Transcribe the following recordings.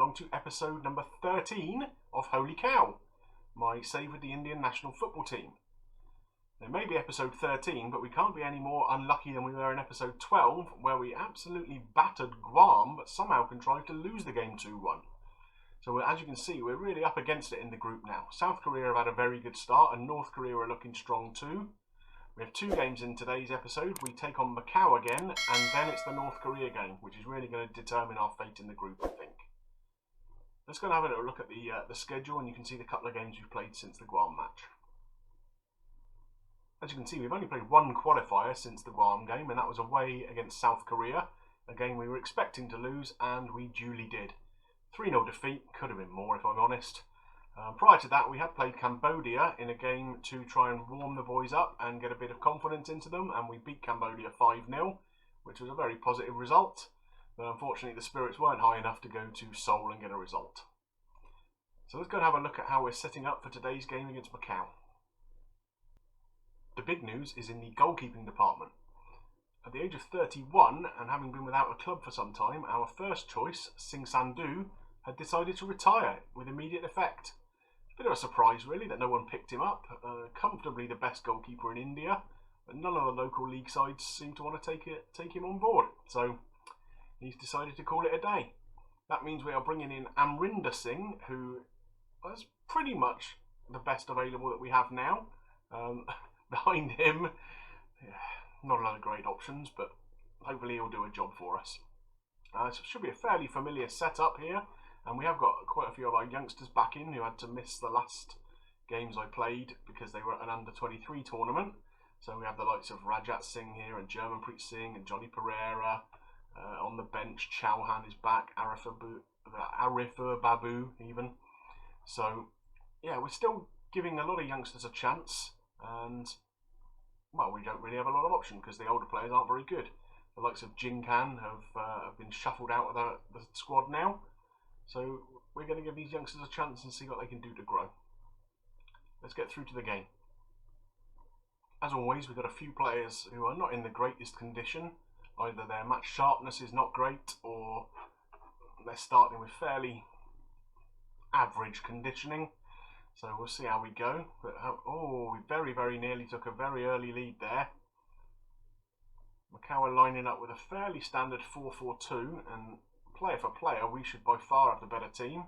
along to episode number 13 of Holy Cow, my save with the Indian national football team. It may be episode 13, but we can't be any more unlucky than we were in episode 12, where we absolutely battered Guam, but somehow contrived to lose the game 2-1. So as you can see, we're really up against it in the group now. South Korea have had a very good start, and North Korea are looking strong too. We have 2 games in today's episode. We take on Macau again, and then it's the North Korea game, which is really going to determine our fate in the group, I think. Let's go and have a little look at the schedule, and you can see the couple of games we've played since the Guam match. As you can see, we've only played 1 qualifier since the Guam game, and that was away against South Korea, a game we were expecting to lose, and we duly did. 3-0 defeat, could have been more if I'm honest. Prior to that, we had played Cambodia in a game to try and warm the boys up and get a bit of confidence into them, and we beat Cambodia 5-0, which was a very positive result. But unfortunately, the spirits weren't high enough to go to Seoul and get a result. So let's go and have a look at how we're setting up for today's game against Macau. The big news is in the goalkeeping department. At the age of 31, and having been without a club for some time, our first choice, Singh Sandhu, had decided to retire with immediate effect. Bit of a surprise really that no one picked him up. Comfortably the best goalkeeper in India, but none of the local league sides seem to want to take him on board. So he's decided to call it a day. That means we are bringing in Amrinder Singh, who is pretty much the best available that we have now. Behind him, not a lot of great options, but hopefully he'll do a job for us. So it should be a fairly familiar setup here. And we have got quite a few of our youngsters back in who had to miss the last games I played because they were at an under-23 tournament. So we have the likes of Rajat Singh here and Germanpreet Singh and Johnny Pereira. On the bench, Chauhan is back, Arifur Babu even. So, yeah, we're still giving a lot of youngsters a chance. And, well, we don't really have a lot of option because the older players aren't very good. The likes of Jinkan have been shuffled out of the squad now. So we're going to give these youngsters a chance and see what they can do to grow. Let's get through to the game. As always, we've got a few players who are not in the greatest condition. Either their match sharpness is not great, or they're starting with fairly average conditioning. So we'll see how we go. But we very, very nearly took a very early lead there. Macau are lining up with a fairly standard 4-4-2, and player for player, we should by far have the better team,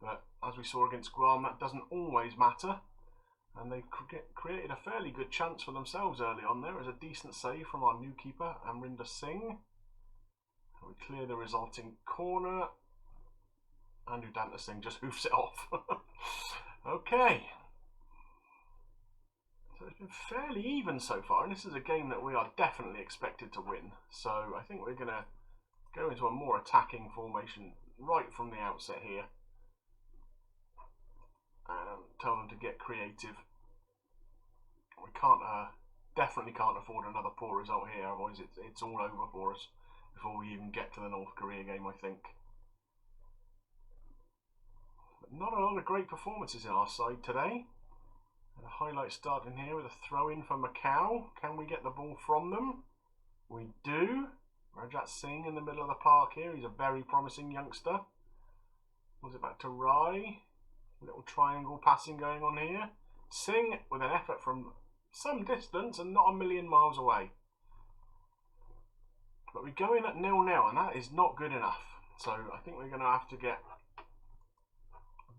but as we saw against Guam, that doesn't always matter, and they've created a fairly good chance for themselves early on. There is a decent save from our new keeper, Amrinder Singh. We clear the resulting corner, and Udanta Singh just hoofs it off. Okay, so it's been fairly even so far, and this is a game that we are definitely expected to win, so I think we're going to go into a more attacking formation right from the outset here and tell them to get creative. We definitely can't afford another poor result here, otherwise it's all over for us before we even get to the North Korea game, I think. But not a lot of great performances in our side today. And a highlight starting here with a throw in for Macau. Can we get the ball from them? We do. Rajat Singh in the middle of the park here. He's a very promising youngster. Was it back to Rai? A little triangle passing going on here. Singh with an effort from some distance and not a million miles away. But we go in at 0-0, and that is not good enough. So I think we're going to have to get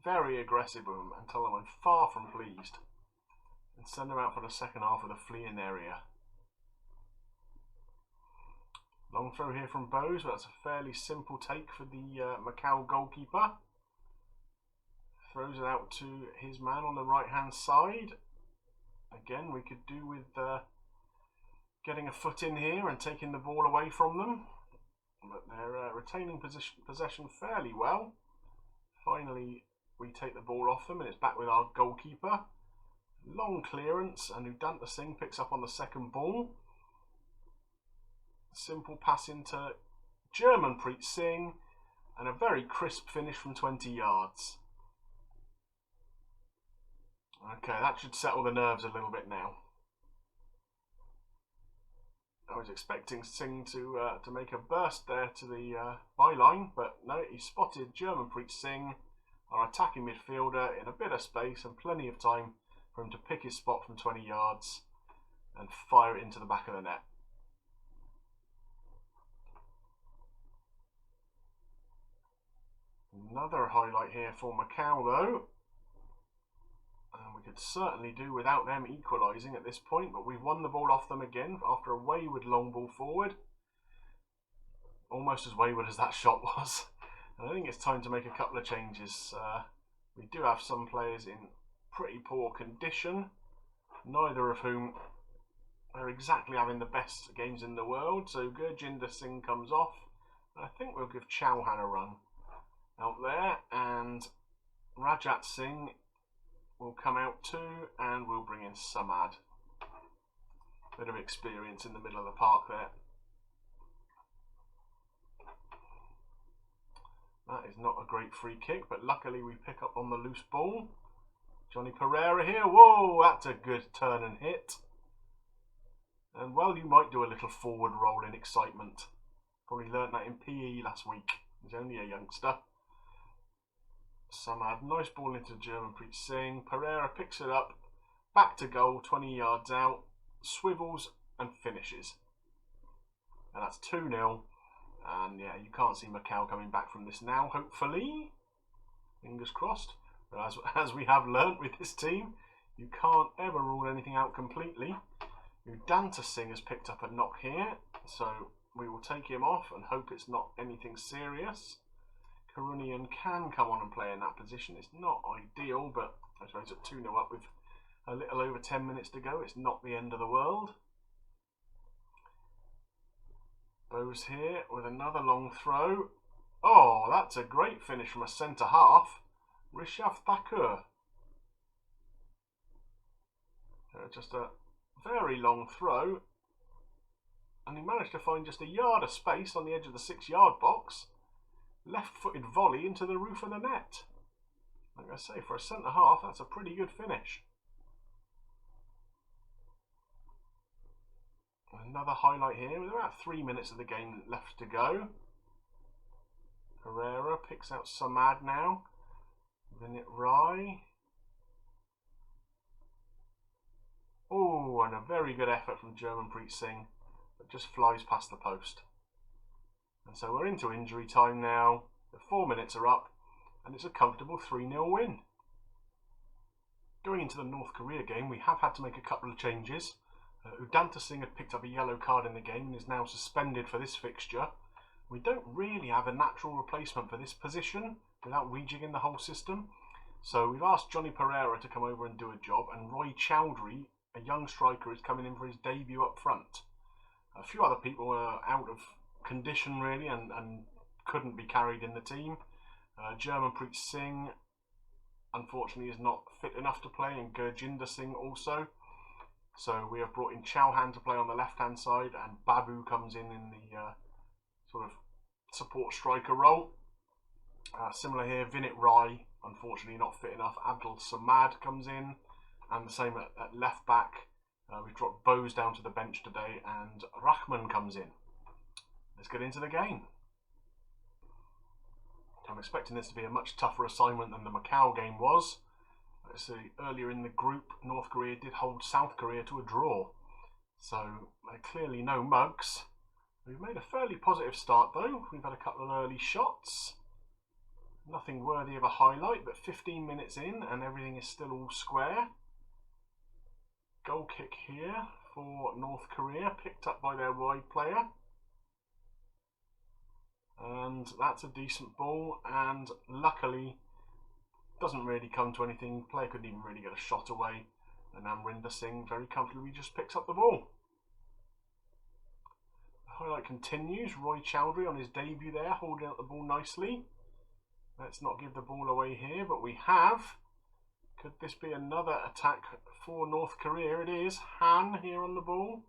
very aggressive with them and tell them I'm far from pleased. And send them out for the second half with a flea in their ear. Long throw here from Bose, but that's a fairly simple take for the Macau goalkeeper. Throws it out to his man on the right hand side. Again, we could do with getting a foot in here and taking the ball away from them. But they're retaining possession fairly well. Finally, we take the ball off them and it's back with our goalkeeper. Long clearance, and Udanta Singh picks up on the second ball. Simple pass into Germanpreet Singh, and a very crisp finish from 20 yards. Okay, that should settle the nerves a little bit now. I was expecting Singh to make a burst there to the byline, but no, he spotted Germanpreet Singh, our attacking midfielder, in a bit of space and plenty of time for him to pick his spot from 20 yards and fire it into the back of the net. Another highlight here for Macau though. And we could certainly do without them equalising at this point, but we've won the ball off them again after a wayward long ball forward. Almost as wayward as that shot was. And I think it's time to make a couple of changes. We do have some players in pretty poor condition, neither of whom are exactly having the best games in the world. So Gurjinder Singh comes off. I think we'll give Chauhan a run out there, and Rajat Singh will come out too, and we'll bring in Samad. Bit of experience in the middle of the park there. That is not a great free kick, but luckily we pick up on the loose ball. Johnny Pereira here. Whoa, that's a good turn and hit. And well, you might do a little forward roll in excitement. Probably learnt that in PE last week. He's only a youngster. Samad, nice ball into Germanpreet Singh. Pereira picks it up, back to goal, 20 yards out, swivels and finishes. And that's 2-0. And yeah, you can't see Macau coming back from this now, hopefully. Fingers crossed. But as we have learnt with this team, you can't ever rule anything out completely. Udanta Singh has picked up a knock here, so we will take him off and hope it's not anything serious. Karunian can come on and play in that position. It's not ideal, but I suppose at 2-0 up with a little over 10 minutes to go, it's not the end of the world. Bose here with another long throw. Oh, that's a great finish from a centre half. Rishabh Thakur. Just a very long throw. And he managed to find just a yard of space on the edge of the 6-yard box. Left-footed volley into the roof of the net. Like I say, for a centre half, that's a pretty good finish. Another highlight here with about 3 minutes of the game left to go. Herrera picks out Samad now. Vinit Rai. Oh, and a very good effort from Germanpreet Singh, but just flies past the post. And so we're into injury time now. The 4 minutes are up, and it's a comfortable 3-0 win. Going into the North Korea game, we have had to make a couple of changes. Udanta Singh had picked up a yellow card in the game and is now suspended for this fixture. We don't really have a natural replacement for this position without rejigging the whole system. So we've asked Johnny Pereira to come over and do a job, and Roy Chowdhury, a young striker, is coming in for his debut up front. A few other people were out of condition really and couldn't be carried in the team. Germanpreet Singh unfortunately is not fit enough to play, and Gurjinder Singh also. So we have brought in Chauhan to play on the left hand side, and Babu comes in the sort of support striker role. Similar here, Vinit Rai unfortunately not fit enough. Abdul Samad comes in, and the same at left back. We've dropped Bose down to the bench today, and Rahman comes in. Let's get into the game. I'm expecting this to be a much tougher assignment than the Macau game was. Let's see, earlier in the group, North Korea did hold South Korea to a draw. So, clearly no mugs. We've made a fairly positive start though. We've had a couple of early shots. Nothing worthy of a highlight, but 15 minutes in and everything is still all square. Goal kick here for North Korea, picked up by their wide player. And that's a decent ball, and luckily doesn't really come to anything. Player couldn't even really get a shot away, and Amrinder Singh very comfortably just picks up the ball. The highlight continues. Roy Chowdhury on his debut there, holding out the ball nicely. Let's not give the ball away here, but we have. Could this be another attack for North Korea? It is. Han here on the ball.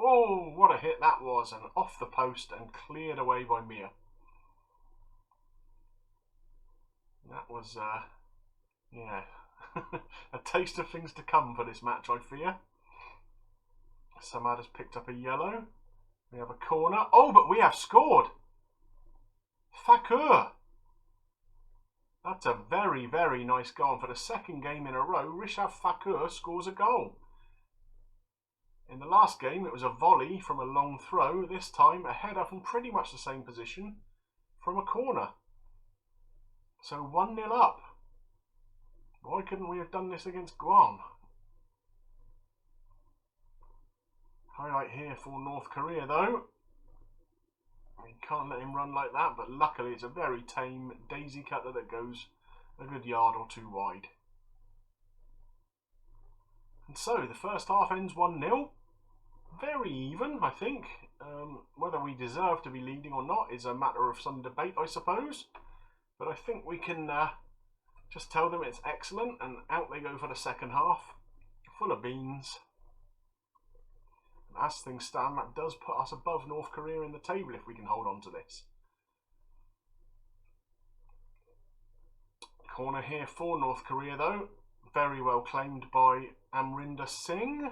Oh, what a hit that was, and off the post and cleared away by Mir. That was, yeah, a taste of things to come for this match, I fear. Samad has picked up a yellow. We have a corner. Oh, but we have scored. Thakur. That's a very, very nice goal. And for the second game in a row, Rishabh Thakur scores a goal. In the last game, it was a volley from a long throw. This time, a header from pretty much the same position from a corner. So 1-0 up. Why couldn't we have done this against Guam? Highlight here for North Korea though. We can't let him run like that, but luckily it's a very tame daisy cutter that goes a good yard or two wide. And so the first half ends 1-0. Very even, I think. Whether we deserve to be leading or not is a matter of some debate, I suppose. But I think we can just tell them it's excellent, and out they go for the second half. Full of beans. As things stand, that does put us above North Korea in the table if we can hold on to this. Corner here for North Korea though. Very well claimed by Amrinder Singh.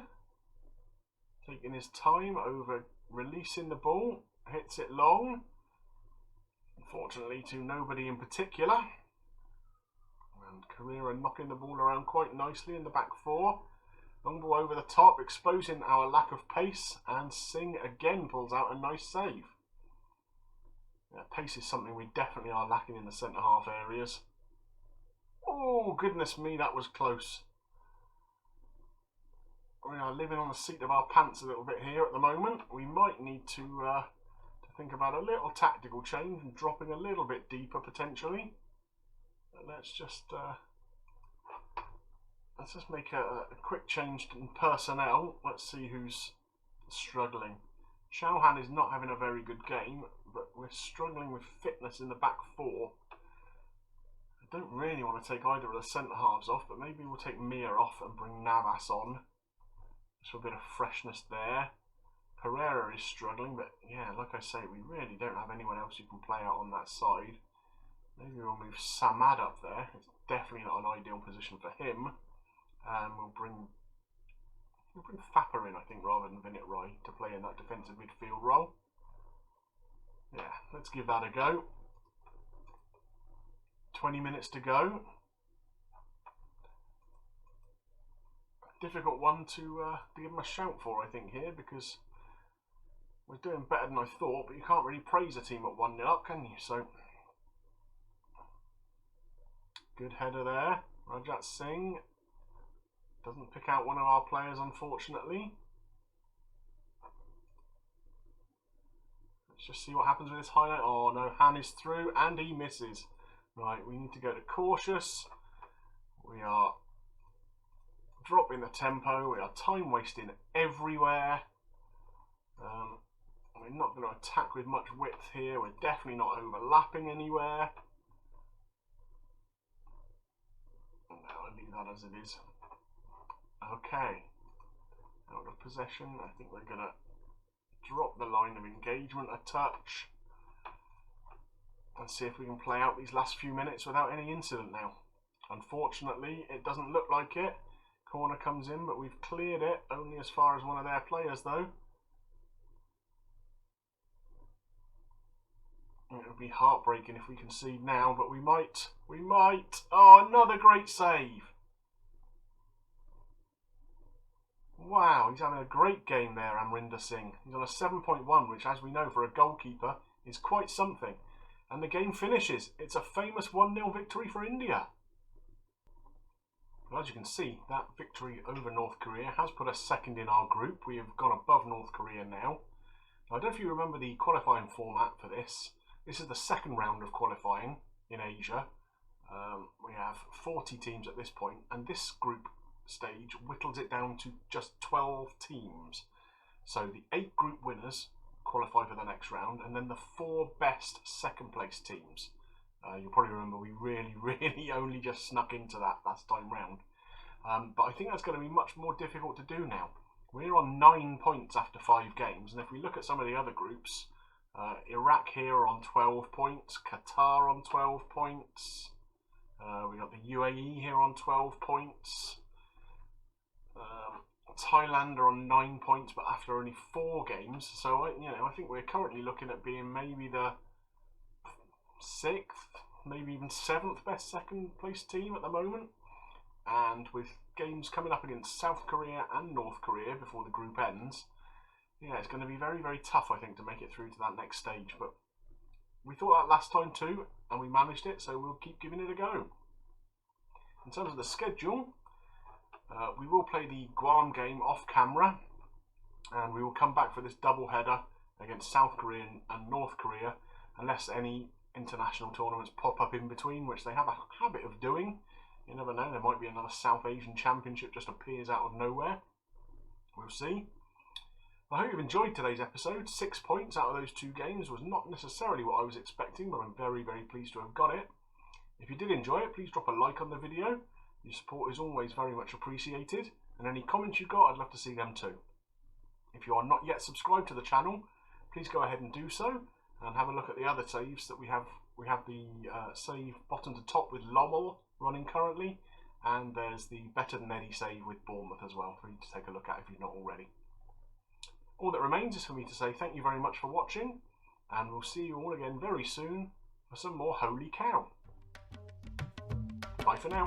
Taking his time over releasing the ball. Hits it long. Unfortunately to nobody in particular. And Korea are knocking the ball around quite nicely in the back four. Long ball over the top, exposing our lack of pace, and Singh again pulls out a nice save. Yeah, pace is something we definitely are lacking in the centre half areas. Oh, goodness me, that was close. We are living on the seat of our pants a little bit here at the moment. We might need to think about a little tactical change and dropping a little bit deeper potentially. But let's just make a quick change in personnel. Let's see who's struggling. Chauhan is not having a very good game, but we're struggling with fitness in the back four. I don't really want to take either of the centre halves off, but maybe we'll take Mia off and bring Navas on. Just for a bit of freshness there. Pereira is struggling, but yeah, like I say, we really don't have anyone else who can play out on that side. Maybe we'll move Samad up there. It's definitely not an ideal position for him. And we'll bring Thapper in, I think, rather than Vinit Rai to play in that defensive midfield role. Yeah, let's give that a go. 20 minutes to go. Difficult one to give them a shout for, I think, here, because we're doing better than I thought, but you can't really praise a team at 1-0 up, can you? So, good header there. Rajat Singh doesn't pick out one of our players, unfortunately. Let's just see what happens with this highlight. Oh no, Han is through and he misses. Right, we need to go to cautious. We are dropping the tempo. We are time wasting everywhere. We're not going to attack with much width here. We're definitely not overlapping anywhere. No, I'll leave that as it is. Okay, out of possession. I think we're going to drop the line of engagement a touch and see if we can play out these last few minutes without any incident now. Unfortunately, it doesn't look like it. Corner comes in, but we've cleared it only as far as one of their players though. It would be heartbreaking if we concede now, but we might. Oh, another great save. Wow, he's having a great game there, Amrinder Singh. He's on a 7.1, which, as we know, for a goalkeeper, is quite something. And the game finishes. It's a famous 1-0 victory for India. Well, as you can see, that victory over North Korea has put us second in our group. We have gone above North Korea now. I don't know if you remember the qualifying format for this. This is the second round of qualifying in Asia. We have 40 teams at this point, and this group stage whittles it down to just 12 teams. So the 8 group winners qualify for the next round, and then the 4 best second place teams. You'll probably remember we really only just snuck into that last time round. But I think that's going to be much more difficult to do now. We're on 9 points after 5 games, and if we look at some of the other groups, Iraq here are on 12 points, Qatar on 12 points, we got the UAE here on 12 points, Thailand are on 9 points, but after only 4 games. So I think we're currently looking at being maybe the 6th, maybe even 7th best second place team at the moment. And with games coming up against South Korea and North Korea before the group ends, yeah, it's going to be very, very tough, I think, to make it through to that next stage. But we thought that last time too, and we managed it, so we'll keep giving it a go. In terms of the schedule, we will play the Guam game off camera, and we will come back for this double header against South Korea and North Korea, unless any international tournaments pop up in between, which they have a habit of doing. You never know, there might be another South Asian Championship just appears out of nowhere. We'll see. I hope you've enjoyed today's episode. 6 points out of those 2 games was not necessarily what I was expecting, but I'm very, very pleased to have got it. If you did enjoy it, please drop a like on the video. Your support is always very much appreciated, and any comments you got, I'd love to see them too. If you are not yet subscribed to the channel, please go ahead and do so, and have a look at the other saves that we have. We have the save bottom to top with Lommel running currently, and there's the Better Than Eddie save with Bournemouth as well for you to take a look at if you've not already. All that remains is for me to say thank you very much for watching, and we'll see you all again very soon for some more Holy Cow. Bye for now.